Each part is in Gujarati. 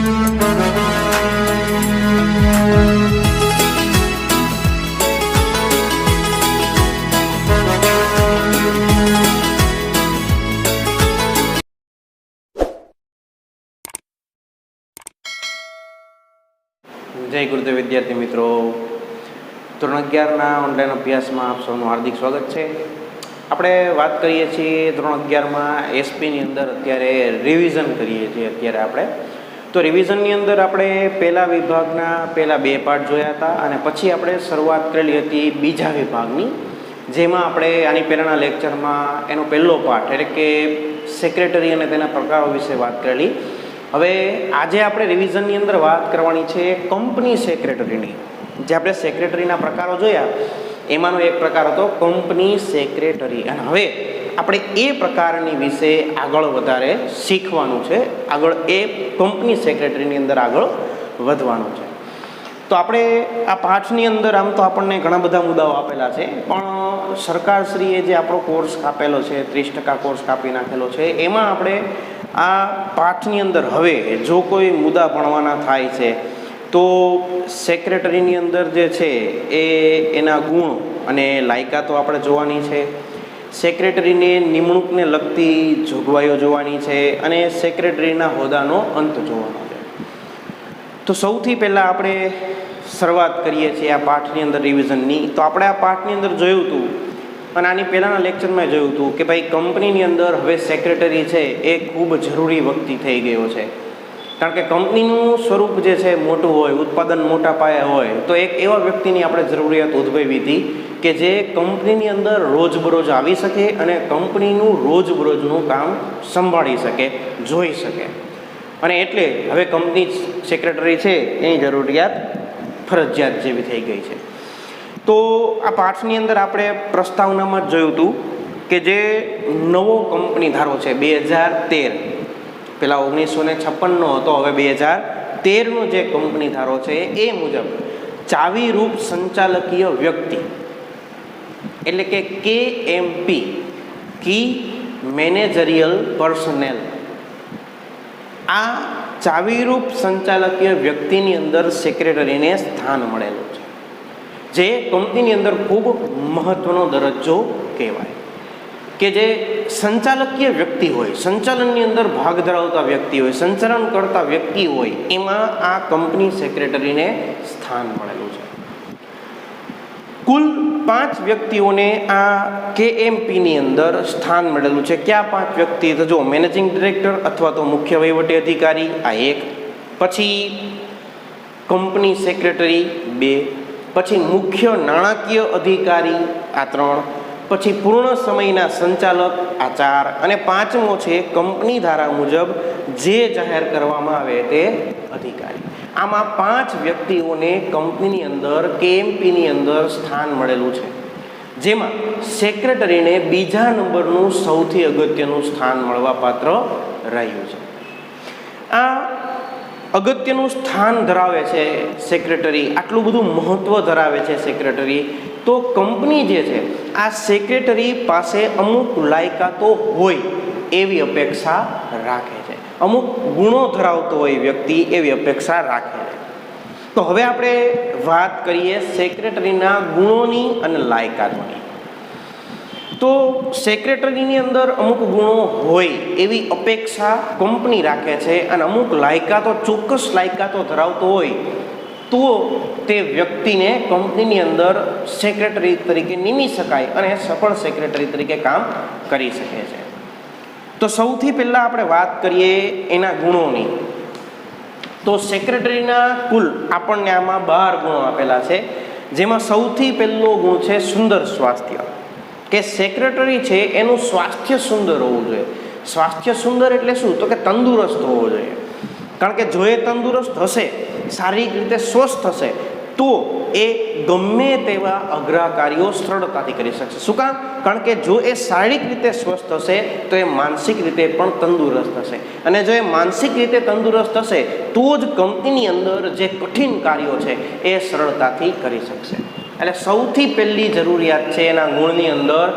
જય ગુરુદેવ વિદ્યાર્થી મિત્રો, ધોરણ 11ના ઓનલાઈન અભ્યાસમાં આપ સૌનું હાર્દિક સ્વાગત છે. આપણે વાત કરીએ છીએ ધોરણ 11માં એસપીની અંદર અત્યારે રિવિઝન કરીએ છીએ. અત્યારે આપણે તો રિવિઝનની અંદર આપણે પહેલા વિભાગના પહેલા 2 પાઠ જોયા હતા અને પછી આપણે શરૂઆત કરેલી હતી બીજા વિભાગની, જેમાં આપણે આની પહેલાંના લેક્ચરમાં એનો પહેલો પાઠ એટલે કે સેક્રેટરી અને તેના પ્રકારો વિશે વાત કરેલી. હવે આજે આપણે રિવિઝનની અંદર વાત કરવાની છે કંપની સેક્રેટરીની. જે આપણે સેક્રેટરીના પ્રકારો જોયા એમાંનો એક પ્રકાર હતો કંપની સેક્રેટરી, અને હવે આપણે એ પ્રકારની વિશે આગળ વધારે શીખવાનું છે. આગળ એ કંપની સેક્રેટરીની અંદર આગળ વધવાનું છે. તો આપણે આ પાઠની અંદર આમ તો આપણને ઘણા બધા મુદ્દાઓ આપેલા છે, પણ સરકારશ્રીએ જે આપણો કોર્સ કાપેલો છે 30% કોર્સ કાપી નાખેલો છે, એમાં આપણે આ પાઠની અંદર હવે જો કોઈ મુદ્દા ભણવાના થાય છે તો સેક્રેટરીની અંદર જે છે એના ગુણ અને લાયકાતો આપણે જોવાની છે, સેક્રેટરીને નિમણૂકને લગતી જોગવાઈઓ જોવાની છે અને સેક્રેટરીના હોદ્દાનો અંત જોવાનો છે. તો સૌથી પહેલાં આપણે શરૂઆત કરીએ છીએ આ પાઠની અંદર રિવિઝનની. તો આપણે આ પાઠની અંદર જોયું હતું અને આની પહેલાંના લેક્ચરમાં જોયું હતું કે ભાઈ કંપનીની અંદર હવે સેક્રેટરી છે એ ખૂબ જરૂરી વ્યક્તિ થઈ ગયો છે. કારણ કે કંપનીનું સ્વરૂપ જે છે મોટું હોય, ઉત્પાદન મોટા પાયે હોય, તો એક એવા વ્યક્તિની આપણે જરૂરિયાત ઉદ્ભવી હતી કે જે કંપનીની અંદર રોજબરોજ આવી શકે અને કંપનીનું રોજબરોજનું કામ સંભાળી શકે, જોઈ શકે. અને એટલે હવે કંપની સેક્રેટરી છે એની જરૂરિયાત ફરજિયાત જેવી થઈ ગઈ છે. તો આ પાઠની અંદર આપણે પ્રસ્તાવનામાં જ જોયું હતું કે જે નવો કંપની ધારો છે 2013, પહેલાં 1956નો હતો, હવે 2013નો જે કંપની ધારો છે એ મુજબ ચાવીરૂપ સંચાલકીય વ્યક્તિ એટલે કે KMP, કી મેનેજરિયલ પર્સનેલ, આ ચાવીરૂપ સંચાલકીય વ્યક્તિની અંદર સેક્રેટરીને સ્થાન મળેલું છે, જે કંપનીની અંદર ખૂબ મહત્વનો દરજ્જો કહેવાય. કે જે સંચાલકીય વ્યક્તિ હોય, સંચાલનની અંદર ભાગ ધરાવતા વ્યક્તિ હોય, સંચાલન કરતા વ્યક્તિ હોય, એમાં આ કંપની સેક્રેટરીને સ્થાન મળેલું છે. કુલ 5 વ્યક્તિઓને આ KMPની અંદર સ્થાન મળેલું છે. ક્યાં 5 વ્યક્તિ? તો જો મેનેજિંગ ડિરેક્ટર અથવા તો મુખ્ય વહીવટી અધિકારી આ 1, પછી કંપની સેક્રેટરી 2, પછી મુખ્ય નાણાકીય અધિકારી આ 3, પછી પૂર્ણ સમયના સંચાલક આ 4, અને 5મો છે કંપની ધારા મુજબ જે જાહેર કરવામાં આવે તે અધિકારી. આમાં 5 વ્યક્તિઓને કંપનીની અંદર KMPની અંદર સ્થાન મળેલું છે, જેમાં સેક્રેટરીને બીજા નંબરનું સૌથી અગત્યનું સ્થાન મળવાપાત્ર રહ્યું છે. આ અગત્યનું સ્થાન ધરાવે છે સેક્રેટરી, આટલું બધું મહત્ત્વ ધરાવે છે સેક્રેટરી, તો કંપની જે છે આ સેક્રેટરી પાસે અમુક લાયકાતો હોય એવી અપેક્ષા રાખે છે, અમુક ગુણો ધરાવતો હોય વ્યક્તિ એવી અપેક્ષા રાખે છે. તો હવે આપણે વાત કરીએ સેક્રેટરીના ગુણોની અને લાયકાતોની. તો સેક્રેટરીની અંદર અમુક ગુણો હોય એવી અપેક્ષા કંપની રાખે છે અને અમુક લાયકાતો, ચોક્કસ લાયકાતો ધરાવતો હોય તો તે વ્યક્તિને કંપનીની અંદર સેક્રેટરી તરીકે નિમી શકાય અને સફળ સેક્રેટરી તરીકે કામ કરી શકે છે. તો સૌથી પહેલાં આપણે વાત કરીએ એના ગુણોની. તો સેક્રેટરીના કુલ આપણને આમાં 12 ગુણો આપેલા છે, જેમાં સૌથી પહેલો ગુણ છે સુંદર સ્વાસ્થ્ય. કે સેક્રેટરી છે એનું સ્વાસ્થ્ય સુંદર હોવું જોઈએ. સ્વાસ્થ્ય સુંદર એટલે શું? તો કે તંદુરસ્ત હોવો જોઈએ. કારણ કે જો એ તંદુરસ્ત હશે, શારીરિક રીતે સ્વસ્થ હશે, તો એ ગમે તેવા અઘરા કાર્યો સરળતાથી કરી શકશે. શું કામ? કારણ કે જો એ શારીરિક રીતે સ્વસ્થ હશે તો એ માનસિક રીતે પણ તંદુરસ્ત હશે, અને જો એ માનસિક રીતે તંદુરસ્ત હશે તો જ કંપનીની અંદર જે કઠિન કાર્યો છે એ સરળતાથી કરી શકશે. એટલે સૌથી પહેલી જરૂરિયાત છે એના ગુણની અંદર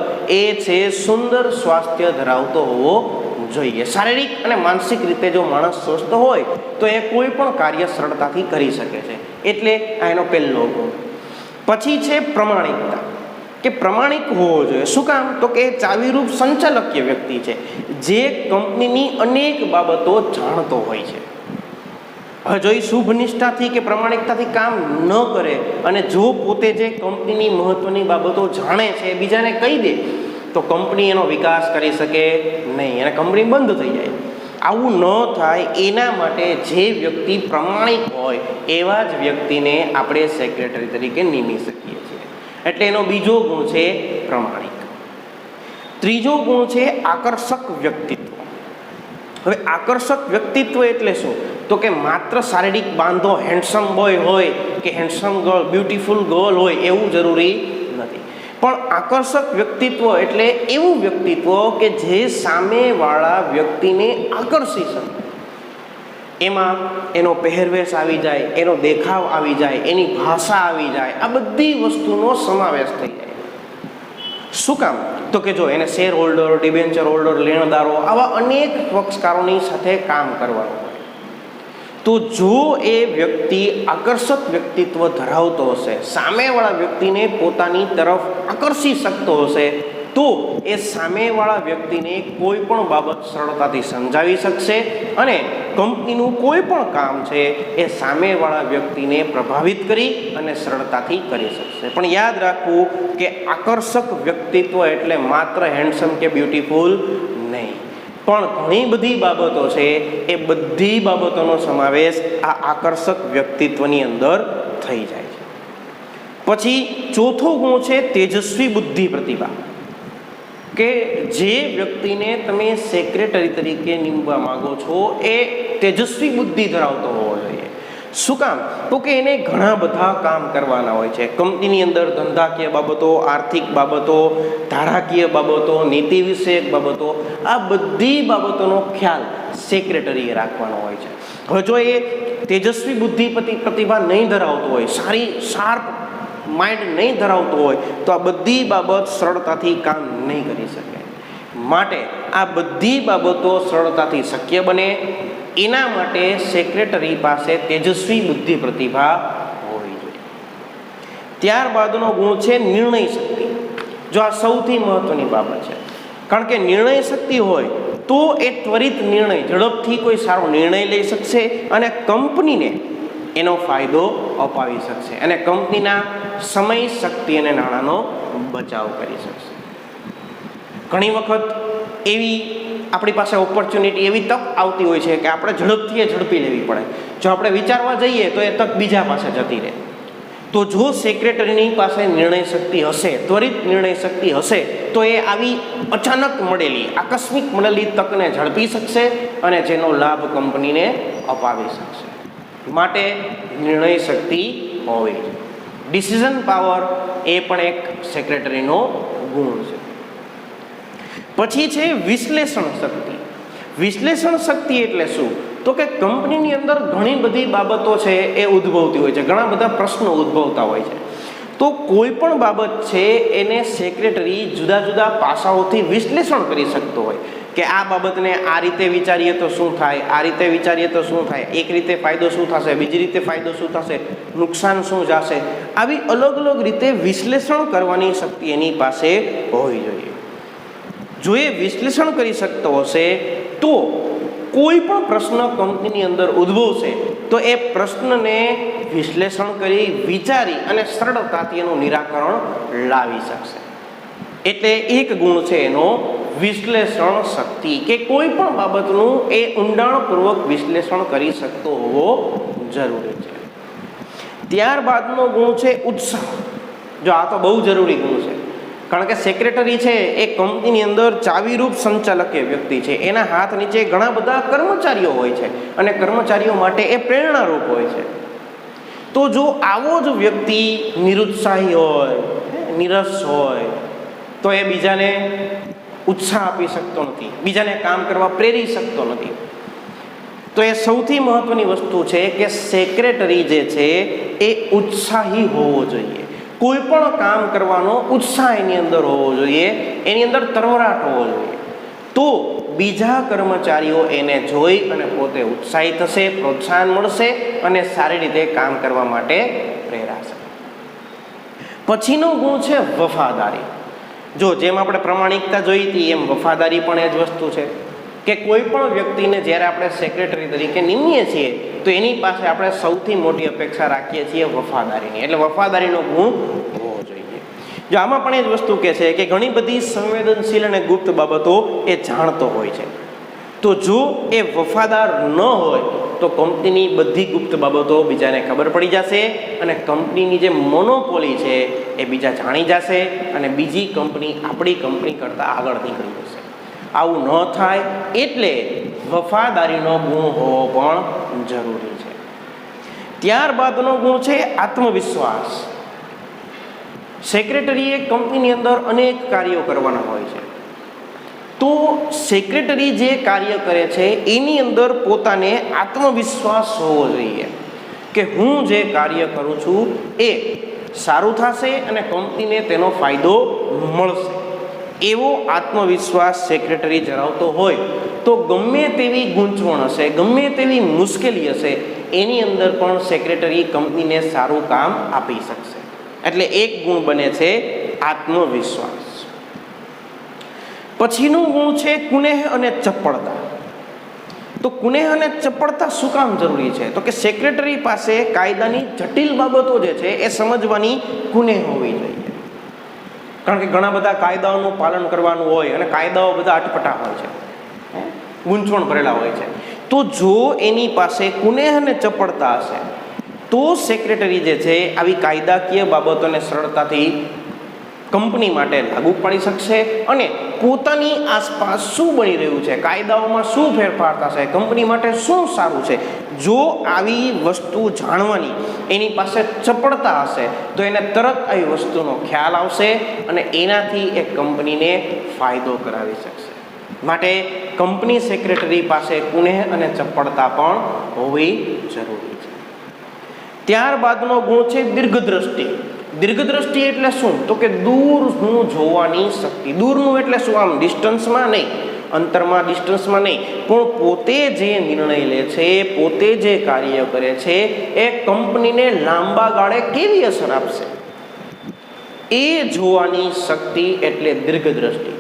એ છે સુંદર સ્વાસ્થ્ય ધરાવતો હોવો જોઈએ। શારીરિક અને માનસિક રીતે જો માણસ સ્વસ્થ હોય તો એ કોઈ પણ કાર્ય સરળતાથી કરી શકે છે, એટલે આ એનો પહેલો ગુણ। પછી છે પ્રમાણિકતા, કે પ્રમાણિક હોવો જોઈએ। શું કામ? તો કે ચાવીરૂપ સંચાલકીય વ્યક્તિ છે, જે કંપનીની અનેક બાબતો જાણતો હોય છે। હવે જો એ શુભ નિષ્ઠાથી કે પ્રમાણિકતાથી કામ ન કરે અને જો પોતે જે કંપનીની મહત્વની બાબતો જાણે છે એ બીજાને કહી દે તો કંપની એનો વિકાસ કરી શકે નહીં અને કંપની બંધ થઈ જાય। આવું ન થાય એના માટે જે વ્યક્તિ પ્રમાણિક હોય એવા જ વ્યક્તિને આપણે સેક્રેટરી તરીકે નિમી શકીએ છીએ, એટલે એનો બીજો ગુણ છે પ્રમાણિક। ત્રીજો ગુણ છે આકર્ષક વ્યક્તિત્વ। હવે આકર્ષક વ્યક્તિત્વ એટલે શું? તો કે માત્ર શારીરિક બાંધો હેન્ડસમ બોય હોય કે હેન્ડસમ ગર્લ, બ્યુટીફુલ ગર્લ હોય એવું જરૂરી નથી, પણ આકર્ષક વ્યક્તિત્વ એટલે એવું વ્યક્તિત્વ કે જે સામેવાળા વ્યક્તિને આકર્ષી શકે। એમાં એનો પહેરવેશ આવી જાય, એનો દેખાવ આવી જાય, એની ભાષા આવી જાય, આ બધી વસ્તુનો સમાવેશ થઈ જાય। શું કામ? તો કે જો એને શેર હોલ્ડર, ડિબેન્ચર હોલ્ડર, લેણદારો આવા અનેક પક્ષકારોની સાથે કામ કરવાનું હોય, તો જો એ વ્યક્તિ આકર્ષક વ્યક્તિત્વ ધરાવતો હશે, સામેવાળા વ્યક્તિને પોતાની તરફ આકર્ષી શકતો હશે, તો એ સામેવાળા વ્યક્તિને કોઈ પણ બાબત સરળતાથી સમજાવી શકશે અને કંપનીનું કોઈ પણ કામ છે એ સામેવાળા વ્યક્તિને પ્રભાવિત કરી અને સરળતાથી કરી શકશે। પણ યાદ રાખવું કે આકર્ષક વ્યક્તિત્વ એટલે માત્ર હેન્ડસમ કે બ્યુટીફુલ નહીં, પણ ઘણી બધી બાબતો છે એ બધી બાબતોનો સમાવેશ આ આકર્ષક વ્યક્તિત્વની અંદર થઈ જાય છે। પછી ચોથો ગુણ છે તેજસ્વી બુદ્ધિ પ્રતિભા, કે જે વ્યક્તિને તમે સેક્રેટરી તરીકે નિમવા માંગો છો એ તેજસ્વી બુદ્ધિ ધરાવતો હોવો જોઈએ। શું કામ? તો કે એને ઘણા બધા કામ કરવાના હોય છે કંપનીની અંદર, ધંધાકીય બાબતો, આર્થિક બાબતો, ધારાકીય બાબતો, નીતિ વિષયક બાબતો, આ બધી બાબતોનો ખ્યાલ સેક્રેટરીએ રાખવાનો હોય છે। હવે જો એ તેજસ્વી બુદ્ધિ પ્રતિભા નહીં ધરાવતો હોય, સારી શાર્પ માઇન્ડ નહીં ધરાવતો હોય તો આ બધી બાબત સરળતાથી કામ નહીં કરી શકે। માટે આ બધી બાબતો સરળતાથી શક્ય બને એના માટે સેક્રેટરી પાસે તેજસ્વી બુદ્ધિ પ્રતિભા હોવી જોઈએ। ત્યારબાદનો ગુણ છે નિર્ણય શક્તિ। જો આ સૌથી મહત્વની બાબત છે, કારણ કે નિર્ણય શક્તિ હોય તો એ ત્વરિત નિર્ણય, ઝડપથી કોઈ સારો નિર્ણય લઈ શકશે અને કંપનીને એનો ફાયદો અપાવી શકશે અને કંપનીના સમય, શક્તિ અને નાણાંનો બચાવ કરી શકશે। ઘણી વખત એવી આપણી પાસે ઓપોર્ચ્યુનિટી, એવી તક આવતી હોય છે કે આપણે ઝડપથી ઝડપી લેવી પડે। જો આપણે વિચારવા જઈએ તો એ તક બીજા પાસે જતી રહે। તો જો સેક્રેટરીની પાસે નિર્ણય શક્તિ હશે, ત્વરિત નિર્ણય શક્તિ હશે, તો એ આવી અચાનક મળેલી, આકસ્મિક મળેલી તકને ઝડપી શકશે અને જેનો લાભ કંપનીને અપાવી શકશે। માટે નિર્ણય શક્તિ હોવી જોઈએ। ડિસિઝન પાવર એ પણ એક સેક્રેટરીનો ગુણ છે। પછી છે વિશ્લેષણ શક્તિ। વિશ્લેષણ શક્તિ એટલે શું? તો કે કંપનીની અંદર ઘણી બધી બાબતો છે એ ઉદ્ભવતી હોય છે, ઘણા બધા પ્રશ્નો ઉદ્ભવતા હોય છે, તો કોઈ પણ બાબત છે એને સેક્રેટરી જુદા જુદા પાસાઓથી વિશ્લેષણ કરી શકતો હોય કે આ બાબતને આ રીતે વિચારીએ તો શું થાય, આ રીતે વિચારીએ તો શું થાય, એક રીતે ફાયદો શું થશે, બીજી રીતે ફાયદો શું થશે, નુકસાન શું જશે, આવી અલગ અલગ રીતે વિશ્લેષણ કરવાની શક્તિ એની પાસે હોવી જોઈએ। જો એ વિશ્લેષણ કરી શકતો હશે તો કોઈ પણ પ્રશ્ન કંપનીની અંદર ઉદ્ભવશે તો એ પ્રશ્નને વિશ્લેષણ કરી, વિચારી અને સરળતાથી એનું નિરાકરણ લાવી શકશે। એટલે એક ગુણ છે એનો વિશ્લેષણ શક્તિ, કે કોઈ પણ બાબતનું એ ઊંડાણપૂર્વક વિશ્લેષણ કરી શકતો હોવો જરૂરી છે। ત્યારબાદનો ગુણ છે ઉત્સાહ। જો આ તો બહુ જરૂરી ગુણ છે, કારણ કે સેક્રેટરી છે એ કંપનીની અંદર ચાવીરૂપ સંચાલકીય વ્યક્તિ છે, એના હાથ નીચે ઘણા બધા કર્મચારીઓ હોય છે અને કર્મચારીઓ માટે એ પ્રેરણારૂપ હોય છે। તો જો આવો જ વ્યક્તિ નિરુત્સાહી હોય, નિરસ હોય, તો એ બીજાને ઉત્સાહ આપી શકતો નથી, બીજાને કામ કરવા પ્રેરી શકતો નથી। તો એ સૌથી મહત્વની વસ્તુ છે કે સેક્રેટરી જે છે એ ઉત્સાહી હોવો જોઈએ। કોઈ પણ કામ કરવાનો ઉત્સાહ એની અંદર હોવો જોઈએ, એની અંદર તરવરાટ હોવો જોઈએ। તો બીજા કર્મચારીઓ એને જોઈ અને પોતે ઉત્સાહિત થશે, પ્રોત્સાહન મળશે અને સારી રીતે કામ કરવા માટે પ્રેરાશે. પછીનો ગુણ છે વફાદારી. જો જેમ આપણે પ્રમાણિકતા જોઈ હતી એમ વફાદારી પણ એ જ વસ્તુ છે કે કોઈ પણ વ્યક્તિને જ્યારે આપણે સેક્રેટરી તરીકે નિમીએ છીએ તો એની પાસે આપણે સૌથી મોટી અપેક્ષા રાખીએ છીએ વફાદારીની. એટલે વફાદારીનો ગુણ હોવો જોઈએ. જો આમાં પણ એ જ વસ્તુ કહે છે કે ઘણી બધી સંવેદનશીલ અને ગુપ્ત બાબતો એ જાણતો હોય છે. તો જો એ વફાદાર ન હોય તો કંપનીની બધી ગુપ્ત બાબતો બીજાને ખબર પડી જશે અને કંપનીની જે મોનોપોલી છે એ બીજા જાણી જશે અને બીજી કંપની આપણી કંપની કરતાં આગળ નીકળી જશે. આવું ન થાય એટલે વફાદારીનો ગુણ હોવો પણ જરૂરી છે. ત્યારબાદનો ગુણ છે આત્મવિશ્વાસ. સેક્રેટરીએ કંપનીની અંદર અનેક કાર્યો કરવાના હોય છે. તો સેક્રેટરી જે કાર્ય કરે છે એની અંદર પોતાને આત્મવિશ્વાસ હોવો જોઈએ કે હું જે કાર્ય કરું છું એ સારું થશે અને કંપનીને તેનો ફાયદો મળશે. એવો આત્મવિશ્વાસ સેક્રેટરી ધરાવતો હોય તો ગમે તેવી ગૂંચવણ હશે, ગમે તેવી મુશ્કેલી હશે, એની અંદર પણ સેક્રેટરી કંપનીને સારું કામ આપી શકશે. એટલે એક ગુણ બને છે આત્મવિશ્વાસ. પછીનું ગુણ છે કુનેહ અને ચપળતા. તો કુનેહ અને ચપળતા શું કામ જરૂરી છે? તો કે સેક્રેટરી પાસે કાયદાની જટિલ બાબતો જે છે એ સમજવાની કુનેહ હોવી જોઈએ. કારણ કે ઘણા બધા કાયદાઓનું પાલન કરવાનું હોય અને કાયદાઓ બધા અટપટા હોય છે, ગૂંચવણ ભરેલા હોય છે. તો જો એની પાસે કુનેહ અને ચપળતા હશે તો સેક્રેટરી જે છે આવી કાયદાકીય બાબતોને સરળતાથી કંપની માટે લાગુ પાડી શકશે અને પોતાની આસપાસ શું બની રહ્યું છે, કાયદાઓમાં શું ફેરફાર થશે, કંપની માટે શું સારું છે, જો આવી વસ્તુ જાણવાની એની પાસે ચપળતા હશે તો એને તરત આવી વસ્તુનો ખ્યાલ આવશે અને એનાથી એ કંપનીને ફાયદો કરાવી શકશે. માટે કંપની સેક્રેટરી પાસે કુનેહ અને ચપળતા પણ હોવી જરૂરી છે. ત્યારબાદનો ગુણ છે દીર્ઘદ્રષ્ટિ. દીર્ઘદ્રષ્ટિ એટલે શું? તો કે દૂરનું જોવાની શક્તિ. દૂરનું એટલે શું? આમ ડિસ્ટન્સમાં નહીં, અંતરમાં ડિસ્ટન્સમાં નહીં, પણ પોતે જે નિર્ણય લે છે, પોતે જે કાર્ય કરે છે એ કંપનીને લાંબા ગાળે કેવી અસર આપશે એ જોવાની શક્તિ એટલે દીર્ઘદ્રષ્ટિ.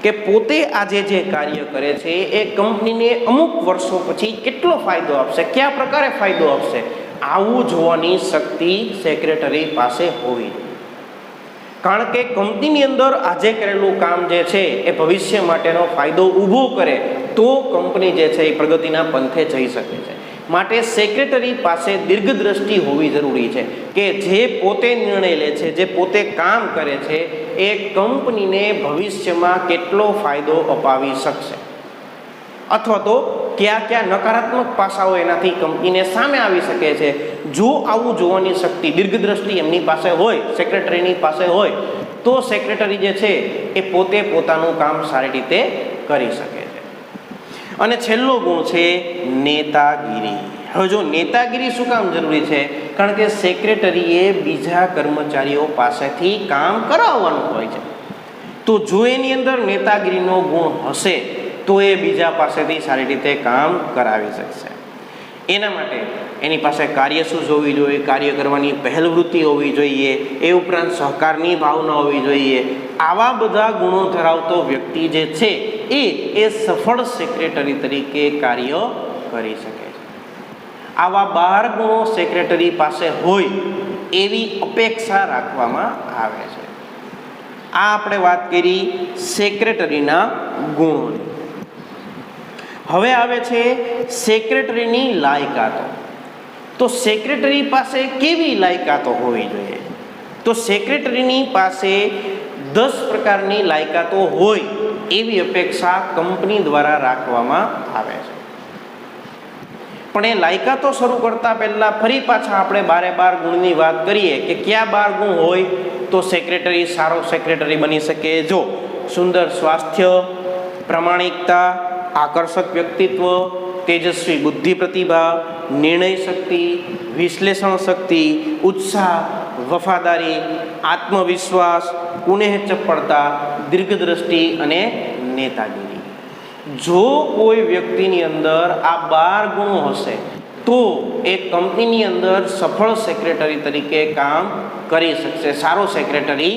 કે પોતે આજે જે કાર્ય કરે છે એ કંપનીને અમુક વર્ષો પછી કેટલો ફાયદો આપશે, કયા પ્રકારે ફાયદો આપશે, આવું જોવાની શક્તિ સેક્રેટરી પાસે હોવી જોઈએ. કારણ કે કંપનીની અંદર આજે કરેલું કામ જે છે એ ભવિષ્ય માટેનો ફાયદો ઊભો કરે તો કંપની જે છે એ પ્રગતિના પંથે જઈ શકે છે. માટે સેક્રેટરી પાસે દીર્ઘદ્રષ્ટિ હોવી જરૂરી છે કે જે પોતે નિર્ણય લે છે, જે પોતે કામ કરે છે એ કંપનીને ભવિષ્યમાં કેટલો ફાયદો અપાવી શકશે અથવા તો કયા કયા નકારાત્મક પાસાઓ એનાથી કંપનીને સામે આવી શકે છે. જો આવું જોવાની શક્તિ, દીર્ઘદ્રષ્ટિ એમની પાસે હોય, સેક્રેટરીની પાસે હોય તો સેક્રેટરી જે છે એ પોતે પોતાનું કામ સારી રીતે કરી શકે છે. અને છેલ્લો ગુણ છે નેતાગીરી. હવે જો નેતાગીરી શું કામ જરૂરી છે? કારણ કે સેક્રેટરીએ બીજા કર્મચારીઓ પાસેથી કામ કરાવવાનું હોય છે. તો જો એની અંદર નેતાગીરીનો ગુણ હશે તો એ બીજા પાસેથી સારી રીતે કામ કરાવી શકશે. એના માટે એની પાસે કાર્ય શું હોવી જોઈએ, કાર્ય કરવાની પહેલવૃત્તિ હોવી જોઈએ, એ ઉપરાંત સહકારની ભાવના હોવી જોઈએ. આવા બધા ગુણો ધરાવતો વ્યક્તિ જે છે એ સફળ સેક્રેટરી તરીકે કાર્ય કરી શકે છે. આવા 12 ગુણો સેક્રેટરી પાસે હોય એવી અપેક્ષા રાખવામાં આવે છે. આ આપણે વાત કરી સેક્રેટરીના ગુણોની. હવે આવે છે સેક્રેટરીની લાયકાતો. તો સેક્રેટરી પાસે કેવી લાયકાતો હોવી જોઈએ? તો સેક્રેટરીની પાસે 10 પ્રકારની લાયકાતો હોય એવી અપેક્ષા કંપની દ્વારા રાખવામાં આવે છે. પણ એ લાયકાતો શરૂ કરતા પહેલા ફરી પાછા આપણે 12 ગુણની વાત કરીએ કે કયા 12 ગુણ હોય તો સેક્રેટરી સારો સેક્રેટરી બની શકે. જો સુંદર સ્વાસ્થ્ય, પ્રામાણિકતા, આકર્ષક વ્યક્તિત્વ, તેજસ્વી બુદ્ધિ પ્રતિભા, નિર્ણય શક્તિ, વિશ્લેષણ શક્તિ, ઉત્સાહ, વફાદારી, આત્મવિશ્વાસ, કુનેહ ચપળતા, દીર્ઘદ્રષ્ટિ અને નેતાગીરી. જો કોઈ વ્યક્તિની અંદર આ 12 ગુણો હશે તો એ કંપનીની અંદર સફળ સેક્રેટરી તરીકે કામ કરી શકશે, સારો સેક્રેટરી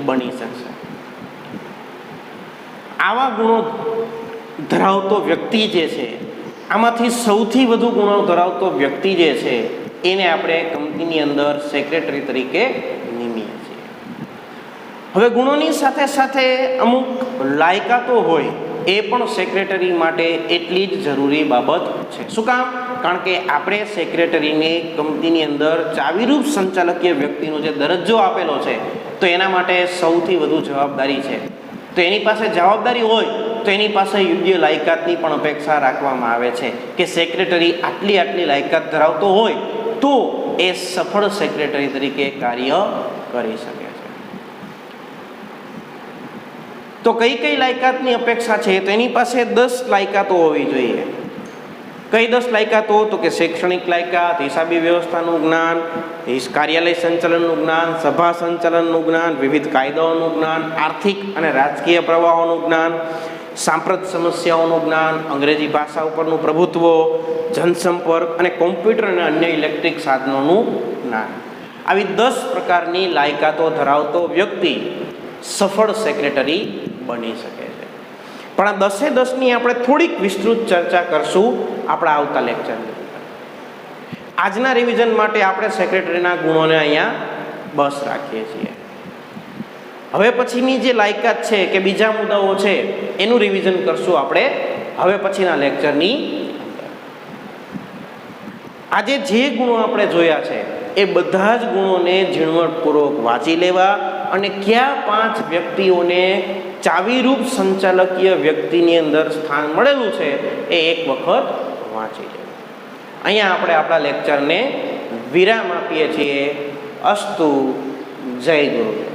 બની શકશે. આવા ગુણો ધરાવતો વ્યક્તિ જે છે, આમાંથી સૌથી વધુ ગુણો ધરાવતો વ્યક્તિ જે છે એને આપણે કંપનીની અંદર સેક્રેટરી તરીકે નિમીએ છીએ. હવે ગુણોની સાથે સાથે અમુક લાયકાતો હોય એ પણ સેક્રેટરી માટે એટલી જ જરૂરી બાબત છે. શું કામ? કારણ કે આપણે સેક્રેટરીને કંપનીની અંદર ચાવીરૂપ સંચાલકીય વ્યક્તિનો જે દરજ્જો આપેલો છે તો એના માટે સૌથી વધુ જવાબદારી છે. તો એની પાસે જવાબદારી હોય તો એની પાસે યોગ્ય લાયકાતની પણ અપેક્ષા રાખવામાં આવે છે કે સેક્રેટરી આટલી લાયકાત ધરાવતો હોય તો એ સફળ સેક્રેટરી તરીકે કાર્ય કરી શકે છે. તો કઈ લાયકાતની અપેક્ષા છે? તો એની પાસે 10 લાયકાતો હોવી જોઈએ. કઈ 10 લાયકાતો? તો કે શૈક્ષણિક લાયકાત, હિસાબી વ્યવસ્થાનું જ્ઞાન, કાર્યાલય સંચાલનનું જ્ઞાન, સભા સંચાલનનું જ્ઞાન, વિવિધ કાયદાઓનું જ્ઞાન, આર્થિક અને રાજકીય પ્રવાહોનું જ્ઞાન, સાંપ્રત સમસ્યાઓનું જ્ઞાન, અંગ્રેજી ભાષા ઉપરનું પ્રભુત્વ, જનસંપર્ક અને કોમ્પ્યુટર અને અન્ય ઇલેક્ટ્રિક સાધનોનું જ્ઞાન. આવી 10 પ્રકારની લાયકાતો ધરાવતો વ્યક્તિ સફળ સેક્રેટરી બની શકે છે. પણ આ 10ની આપણે થોડીક વિસ્તૃત ચર્ચા કરશું આપણા આવતા લેક્ચરની. આજના રિવિઝન માટે આપણે સેક્રેટરીના ગુણોને અહીંયા બસ રાખીએ છીએ. હવે પછીની જે લાયકાત છે કે બીજા મુદ્દાઓ છે એનું રિવિઝન કરશું આપણે હવે પછીના લેક્ચરની અંદર. આજે જે ગુણો આપણે જોયા છે એ બધા જ ગુણોને ઝીણવટપૂર્વક વાંચી લેવા અને કયા 5 વ્યક્તિઓને ચાવીરૂપ સંચાલકીય વ્યક્તિની અંદર સ્થાન મળેલું છે એ એક વખત વાંચી લેવું. અહીંયા આપણે આપણા લેક્ચરને વિરામ આપીએ છીએ. અસ્તુ. જય ગુરુદેવ.